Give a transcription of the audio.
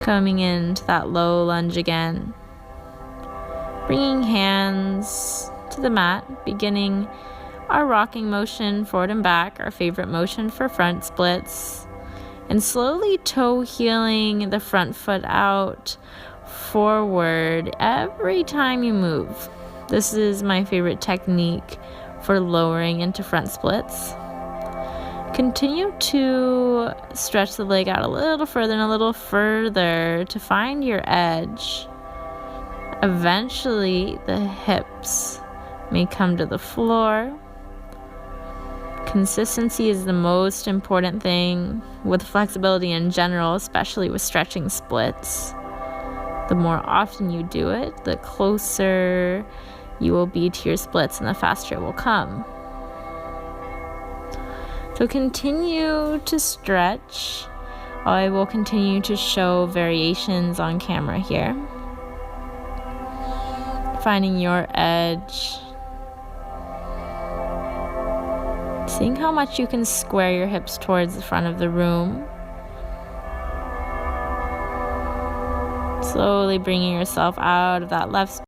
Coming into that low lunge again. Bringing hands to the mat, beginning our rocking motion forward and back, our favorite motion for front splits. And slowly toe heeling the front foot out forward every time you move. This is my favorite technique for lowering into front splits. Continue to stretch the leg out a little further and a little further to find your edge. Eventually, the hips may come to the floor. Consistency is the most important thing with flexibility in general, especially with stretching splits. The more often you do it, the closer you will be to your splits and the faster it will come. So continue to stretch. I will continue to show variations on camera here. Finding your edge. Seeing how much you can square your hips towards the front of the room. Slowly bringing yourself out of that left